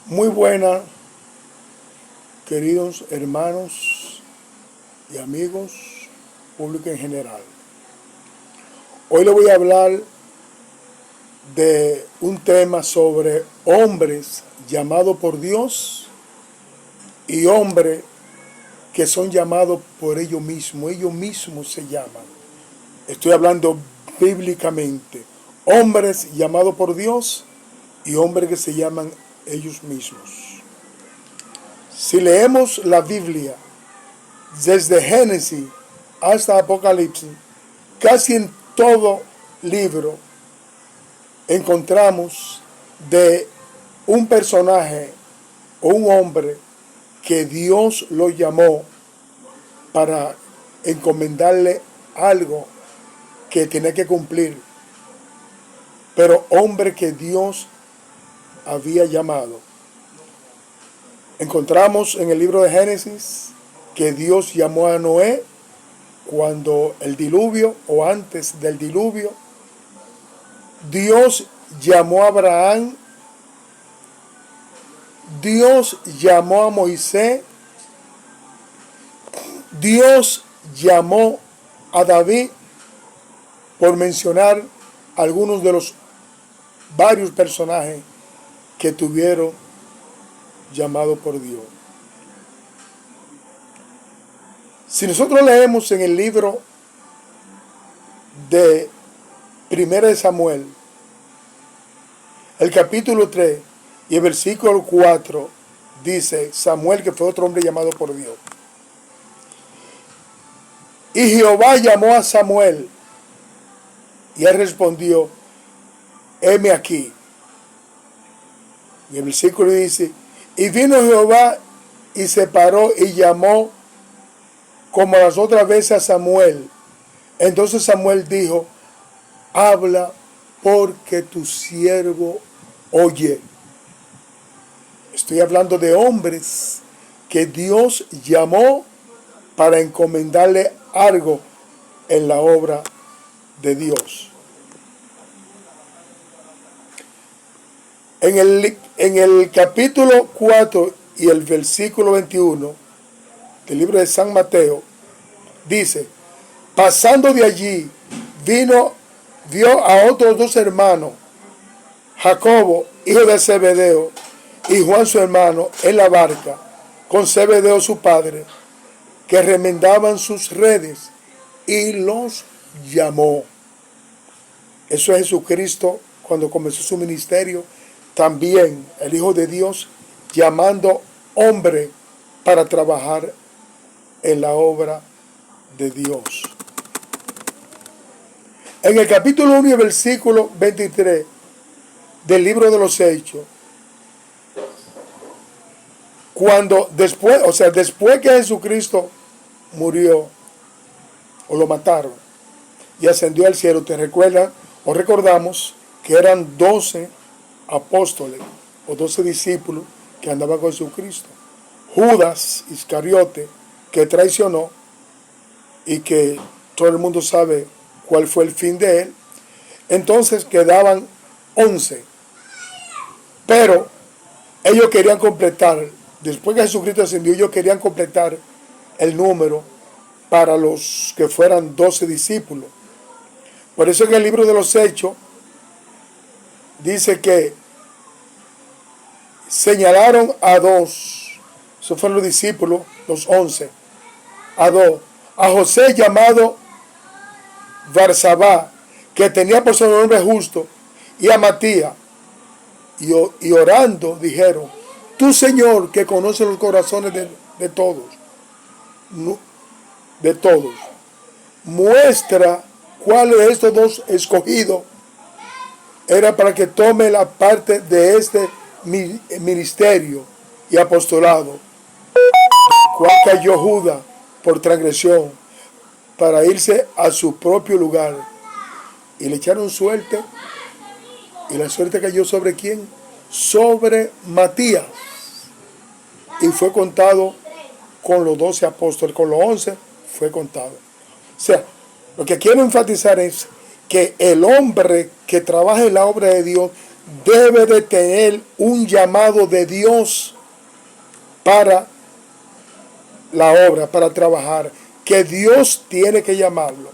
Muy buena, queridos hermanos y amigos, público en general. Hoy le voy a hablar de un tema sobre hombres llamados por Dios y hombres que son llamados por ellos mismos se llaman. Estoy hablando bíblicamente. Hombres llamados por Dios y hombres que se llaman ellos mismos. Si leemos la Biblia desde Génesis hasta Apocalipsis, casi en todo libro encontramos de un personaje o un hombre que Dios lo llamó para encomendarle algo que tenía que cumplir, pero hombre que Dios había llamado. Encontramos en el libro de Génesis que Dios llamó a Noé cuando el diluvio o antes del diluvio. Dios llamó a Abraham. Dios llamó a Moisés. Dios llamó a David, por mencionar algunos de los varios personajes que tuvieron llamado por Dios. Si nosotros leemos en el libro de 1 de Samuel, el capítulo 3 y el versículo 4, dice Samuel, que fue otro hombre llamado por Dios. Y Jehová llamó a Samuel, y él respondió: heme aquí. Y el versículo dice: y vino Jehová y se paró y llamó como las otras veces a Samuel. Entonces Samuel dijo: habla, porque tu siervo oye. Estoy hablando de hombres que Dios llamó para encomendarle algo en la obra de Dios. En el capítulo 4 y el versículo 21 del libro de San Mateo, dice: pasando de allí, vio a otros dos hermanos, Jacobo, hijo de Zebedeo, y Juan su hermano, en la barca, con Zebedeo su padre, que remendaban sus redes, y los llamó. Eso es Jesucristo cuando comenzó su ministerio. También el Hijo de Dios llamando hombre para trabajar en la obra de Dios. En el capítulo 1 y el versículo 23 del libro de los Hechos, después que Jesucristo murió o lo mataron y ascendió al cielo, te recuerdan o recordamos que eran 12 apóstoles o 12 discípulos que andaban con Jesucristo. Judas Iscariote, que traicionó y que todo el mundo sabe cuál fue el fin de él. Entonces quedaban 11, pero ellos querían completar, después que Jesucristo ascendió, ellos querían completar el número para los que fueran 12 discípulos. Por eso en el libro de los Hechos dice que señalaron a dos, esos fueron los discípulos, los 11, a dos: a José llamado Barsabá, que tenía por sobrenombre Justo, y a Matías, y orando dijeron: tú, Señor, que conoces los corazones de todos, muestra cuál de estos dos escogidos era para que tome la parte de este ministerio y apostolado, cual cayó Judas por transgresión, para irse a su propio lugar. Y le echaron suerte, y la suerte cayó ¿sobre quién? Sobre Matías, y fue contado con los 12 apóstoles, con los 11 fue contado. O sea, lo que quiero enfatizar es que el hombre que trabaja en la obra de Dios debe de tener un llamado de Dios para la obra, para trabajar, que Dios tiene que llamarlo.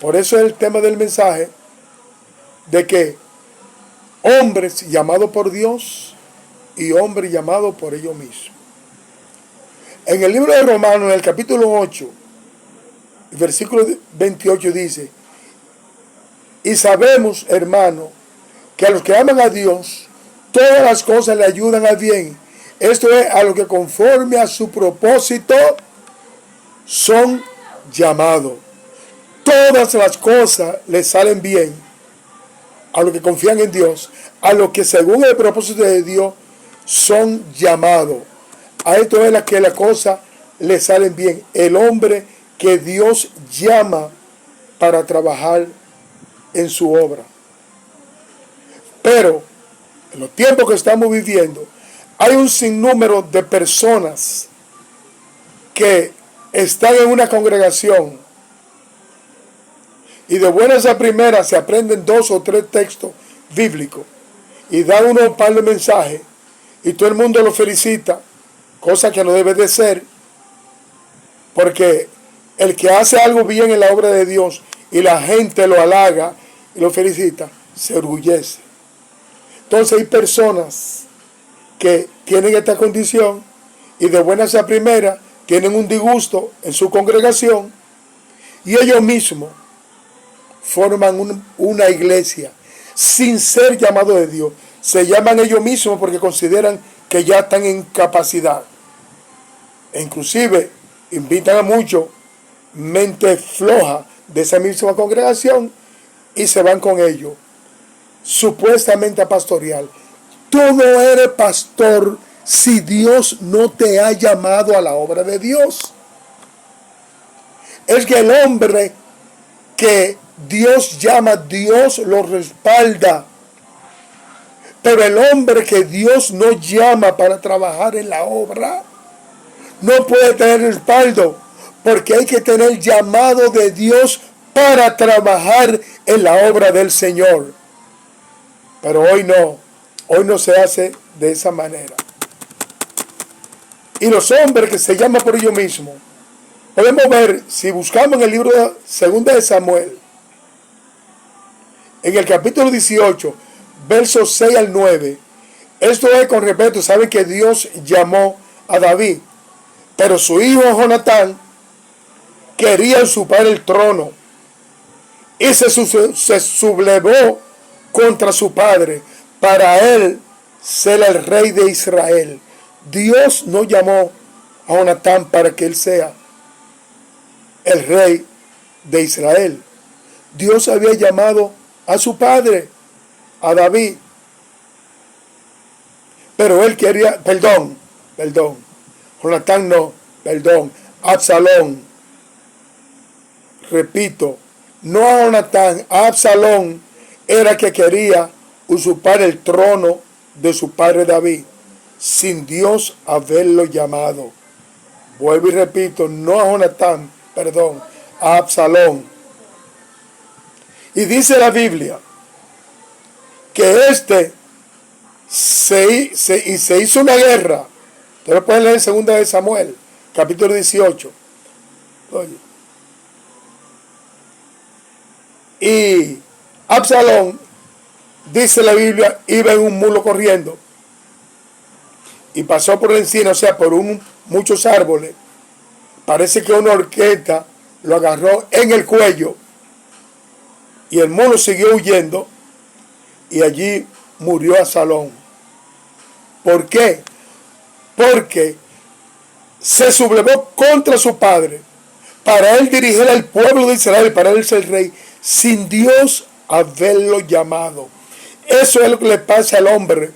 Por eso es el tema del mensaje, de que hombres llamados por Dios y hombres llamados por ellos mismos. En el libro de Romanos, en el capítulo 8, el versículo 28 dice: y sabemos, hermano, que a los que aman a Dios, todas las cosas le ayudan a bien. Esto es, a los que conforme a su propósito son llamados. Todas las cosas le salen bien a los que confían en Dios, a los que según el propósito de Dios son llamados. A esto es que las cosas le salen bien. El hombre que Dios llama para trabajar en su obra. Pero en los tiempos que estamos viviendo, hay un sinnúmero de personas que están en una congregación y de buenas a primeras se aprenden 2 o 3 textos bíblicos y dan unos par de mensajes y todo el mundo lo felicita, cosa que no debe de ser, porque el que hace algo bien en la obra de Dios y la gente lo halaga y lo felicita, se orgullece. Entonces hay personas que tienen esta condición y de buenas a primeras tienen un disgusto en su congregación y ellos mismos forman una iglesia sin ser llamados de Dios. Se llaman ellos mismos porque consideran que ya están en capacidad. E inclusive invitan a muchos mente floja de esa misma congregación y se van con ellos, supuestamente a pastorear. Tú no eres pastor si Dios no te ha llamado a la obra de Dios. Es que el hombre que Dios llama, Dios lo respalda. Pero el hombre que Dios no llama para trabajar en la obra, no puede tener respaldo, porque hay que tener llamado de Dios para trabajar en la obra del Señor. Pero hoy no se hace de esa manera. Y los hombres que se llaman por ellos mismos, podemos ver, si buscamos en el libro de 2 de Samuel, en el capítulo 18, versos 6 al 9, esto es con respeto, saben que Dios llamó a David, pero su hijo Jonatán quería usurpar el trono y se sublevó contra su padre para él ser el rey de Israel. Dios no llamó a Jonatán para que él sea el rey de Israel. Dios había llamado a su padre, a David, pero él quería, Jonatán no, Absalón. Repito, no a Jonatán, a Absalón era que quería usurpar el trono de su padre David, sin Dios haberlo llamado. Vuelvo y repito, no a Jonatán, a Absalón. Y dice la Biblia que se hizo una guerra. Ustedes pueden leer en 2 de Samuel, capítulo 18. Oye. Y Absalón, dice la Biblia, iba en un mulo corriendo y pasó por la encina, o sea, por muchos árboles. Parece que una horqueta lo agarró en el cuello y el mulo siguió huyendo y allí murió Absalón. ¿Por qué? Porque se sublevó contra su padre para él dirigir al pueblo de Israel, para él ser rey, sin Dios haberlo llamado. Eso es lo que le pasa al hombre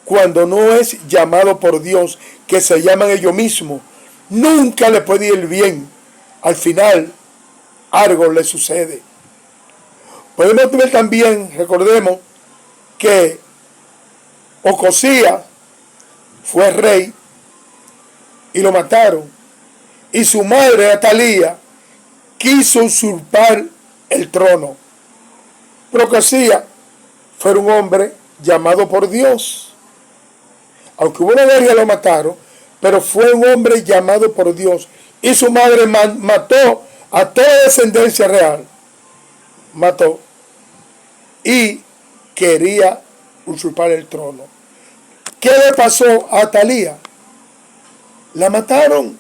cuando no es llamado por Dios, que se llaman ellos mismos. Nunca le puede ir bien. Al final, algo le sucede. Podemos ver también, recordemos, que Ocosías fue rey y lo mataron. Y su madre, Atalía, quiso usurpar el trono. Pero Ocosías fue un hombre llamado por Dios. Aunque hubo una guerra y lo mataron, pero fue un hombre llamado por Dios. Y su madre mató a toda descendencia real. Mató. Y quería usurpar el trono. ¿Qué le pasó a Atalía? La mataron.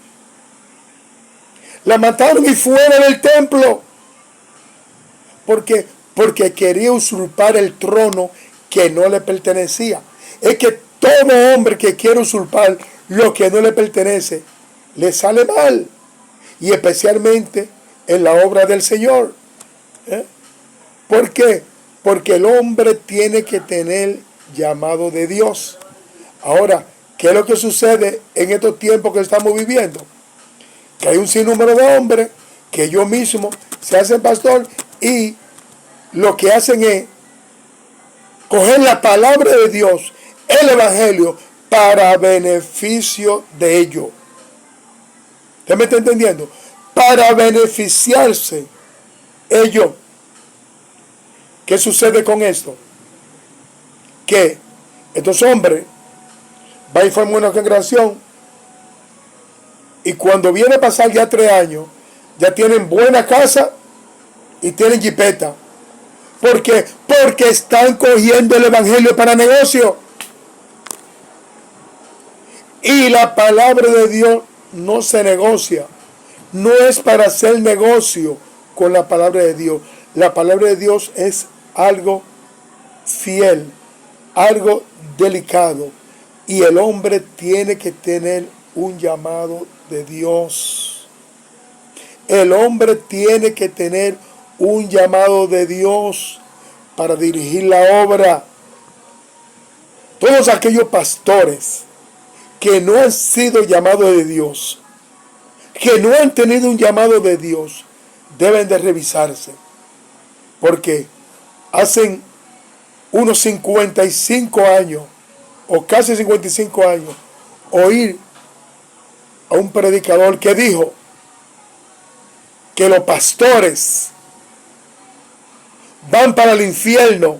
La mataron y fuera del templo. Porque quería usurpar el trono que no le pertenecía. Es que todo hombre que quiere usurpar lo que no le pertenece, le sale mal. Y especialmente en la obra del Señor. ¿Por qué? Porque el hombre tiene que tener llamado de Dios. Ahora, ¿qué es lo que sucede en estos tiempos que estamos viviendo? Que hay un sinnúmero de hombres que ellos mismos se hacen pastor y lo que hacen es coger la palabra de Dios, el evangelio, para beneficio de ellos. ¿Usted me está entendiendo? Para beneficiarse ellos. ¿Qué sucede con esto? Que estos hombres van y forman una congregación y cuando viene a pasar ya 3 años, ya tienen buena casa y tienen jipeta. ¿Por qué? Porque están cogiendo el evangelio para negocio. Y la palabra de Dios no se negocia. No es para hacer negocio con la palabra de Dios. La palabra de Dios es algo fiel, algo delicado. Y el hombre tiene que tener un llamado de Dios. El hombre tiene que tener un llamado de Dios para dirigir la obra. Todos aquellos pastores que no han sido llamados de Dios, que no han tenido un llamado de Dios, deben de revisarse. Porque hacen unos 55 años, o casi 55 años, oír a un predicador que dijo que los pastores van para el infierno.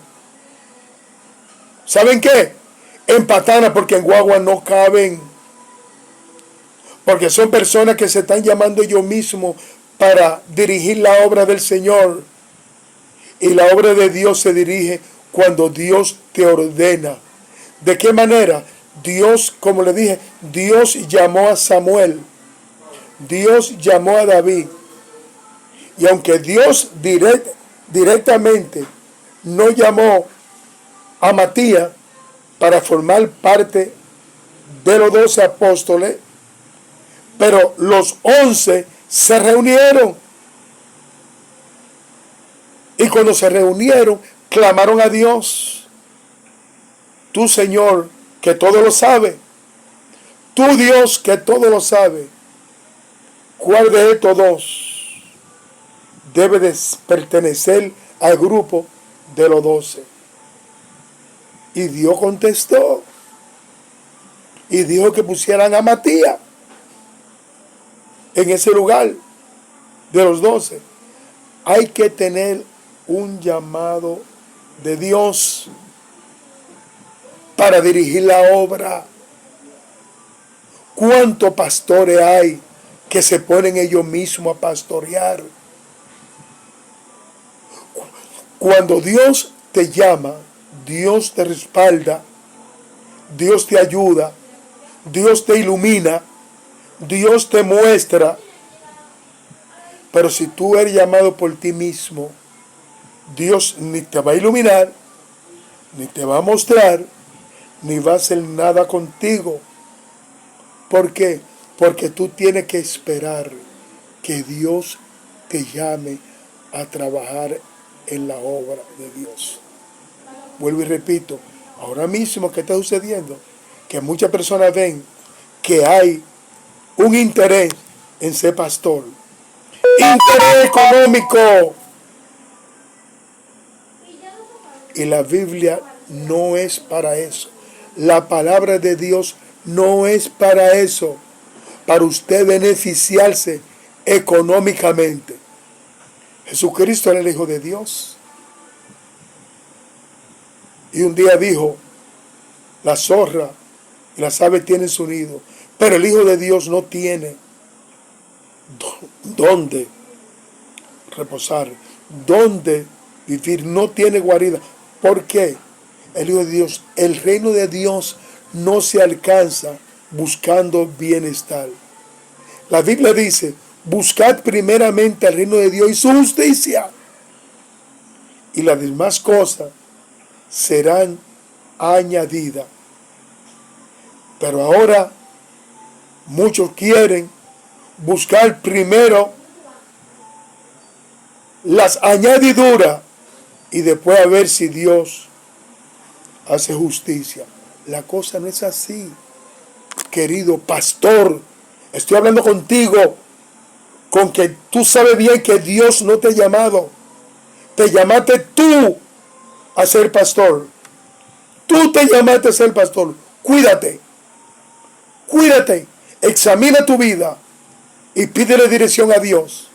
¿Saben qué? En patana, porque en guagua no caben. Porque son personas que se están llamando ellos mismos para dirigir la obra del Señor. Y la obra de Dios se dirige cuando Dios te ordena. ¿De qué manera? Dios, como le dije, Dios llamó a Samuel. Dios llamó a David. Y aunque Dios directamente no llamó a Matías para formar parte de los 12 apóstoles, pero los 11 se reunieron. Y cuando se reunieron, clamaron a Dios. Tú, Señor, que todo lo sabe. Tú, Dios, que todo lo sabe. ¿Cuál de estos dos debe de pertenecer al grupo de los 12? Y Dios contestó. Y dijo que pusieran a Matías en ese lugar de los 12. Hay que tener un llamado de Dios para dirigir la obra. ¿Cuántos pastores hay que se ponen ellos mismos a pastorear? Cuando Dios te llama, Dios te respalda, Dios te ayuda, Dios te ilumina, Dios te muestra. Pero si tú eres llamado por ti mismo, Dios ni te va a iluminar, ni te va a mostrar, ni va a hacer nada contigo. ¿Por qué? Porque tú tienes que esperar que Dios te llame a trabajar en la obra de Dios. Vuelvo y repito, ahora mismo, ¿qué está sucediendo? Que muchas personas ven que hay un interés en ser pastor. Interés económico. Y la Biblia no es para eso. La palabra de Dios no es para eso. Para usted beneficiarse económicamente. Jesucristo era el Hijo de Dios. Y un día dijo, la zorra y las aves tienen su nido, pero el Hijo de Dios no tiene dónde reposar, dónde vivir, no tiene guarida. ¿Por qué? El Hijo de Dios, el reino de Dios no se alcanza buscando bienestar. La Biblia dice, buscad primeramente el reino de Dios y su justicia, y las demás cosas serán añadidas. Pero ahora muchos quieren buscar primero las añadiduras y después a ver si Dios hace justicia. La cosa no es así, querido pastor. Estoy hablando contigo, con que tú sabes bien que Dios no te ha llamado. Te llamaste tú a ser pastor. Tú te llamaste a ser pastor. Cuídate. Cuídate. Examina tu vida y pídele dirección a Dios.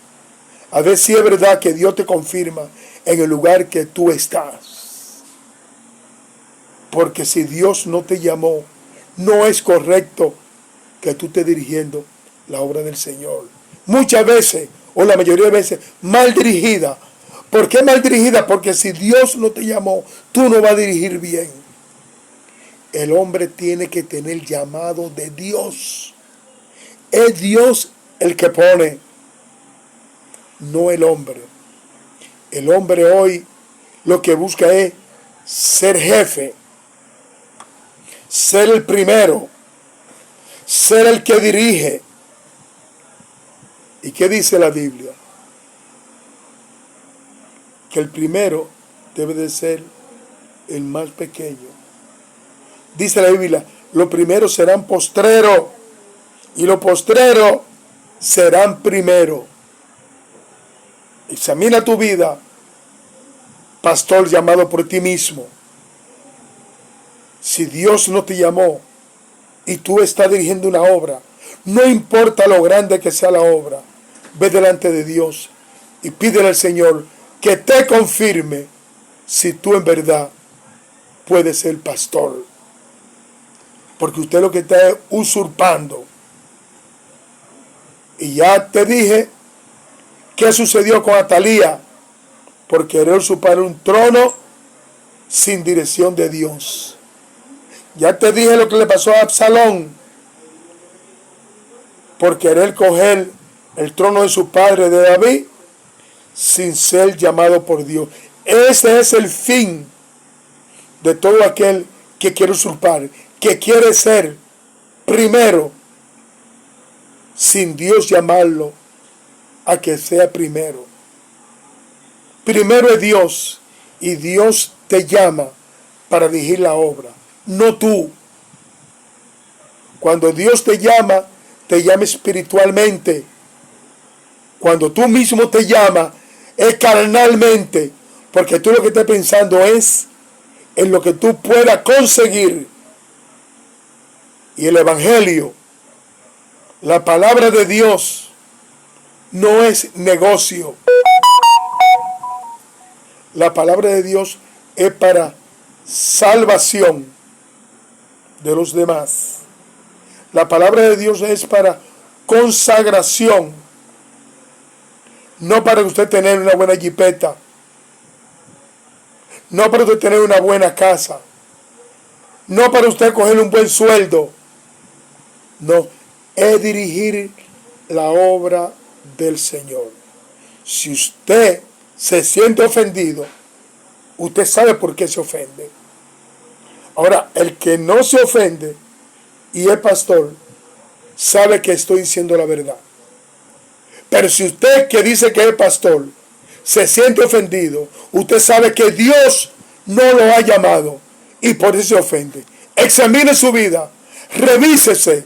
A ver si es verdad que Dios te confirma en el lugar que tú estás. Porque si Dios no te llamó, no es correcto que tú estés dirigiendo la obra del Señor. Muchas veces, o la mayoría de veces, mal dirigida. ¿Por qué mal dirigida? Porque si Dios no te llamó, tú no vas a dirigir bien. El hombre tiene que tener llamado de Dios. Es Dios el que pone, no el hombre. El hombre hoy lo que busca es ser jefe, ser el primero, ser el que dirige. ¿Y qué dice la Biblia? Que el primero debe de ser el más pequeño. Dice la Biblia, los primeros serán postreros y los postreros serán primero. Examina tu vida, pastor llamado por ti mismo. Si Dios no te llamó y tú estás dirigiendo una obra, no importa lo grande que sea la obra, ve delante de Dios y pídele al Señor que te confirme si tú en verdad puedes ser pastor. Porque usted lo que está es usurpando. Y ya te dije qué sucedió con Atalía por querer usurpar un trono sin dirección de Dios. Ya te dije lo que le pasó a Absalón por querer coger el trono de su padre de David sin ser llamado por Dios. Ese es el fin de todo aquel que quiere usurpar, que quiere ser primero sin Dios llamarlo a que sea primero. Primero es Dios y Dios te llama para dirigir la obra, no tú. Cuando Dios te llama espiritualmente. Cuando tú mismo te llamas es carnalmente, porque tú lo que estás pensando es en lo que tú puedas conseguir. Y el Evangelio, la palabra de Dios, no es negocio. La palabra de Dios es para salvación de los demás. La palabra de Dios es para consagración. No para usted tener una buena jipeta. No para usted tener una buena casa. No para usted coger un buen sueldo. No, es dirigir la obra del Señor. Si usted se siente ofendido, usted sabe por qué se ofende. Ahora, el que no se ofende y es pastor, sabe que estoy diciendo la verdad. Pero si usted que dice que es pastor se siente ofendido, usted sabe que Dios no lo ha llamado y por eso se ofende. Examine su vida, revísese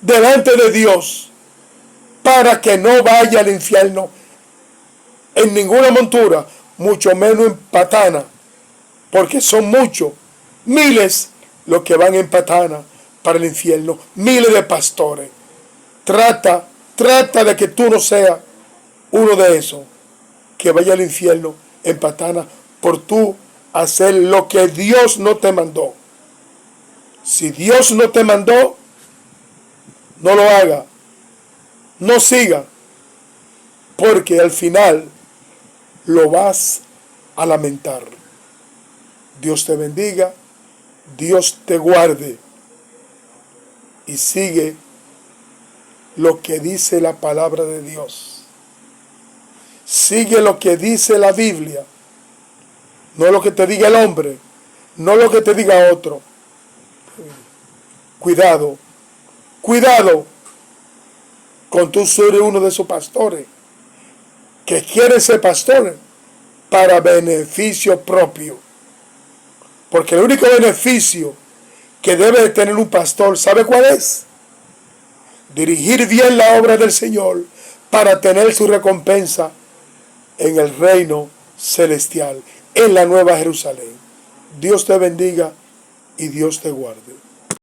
delante de Dios para que no vaya al infierno en ninguna montura, mucho menos en patana, porque son muchos, miles los que van en patana para el infierno, miles de pastores. Trata de que tú no seas uno de esos que vaya al infierno en patana por tú hacer lo que Dios no te mandó. Si Dios no te mandó, no lo haga. No siga. Porque al final lo vas a lamentar. Dios te bendiga. Dios te guarde. Y sigue lo que dice la palabra de Dios. Sigue lo que dice la Biblia. No lo que te diga el hombre. No lo que te diga otro. Cuidado. Cuidado con tú ser uno de esos pastores que quieren ser pastores para beneficio propio. Porque el único beneficio que debe de tener un pastor, ¿sabe cuál es? Dirigir bien la obra del Señor para tener su recompensa en el reino celestial, en la Nueva Jerusalén. Dios te bendiga y Dios te guarde.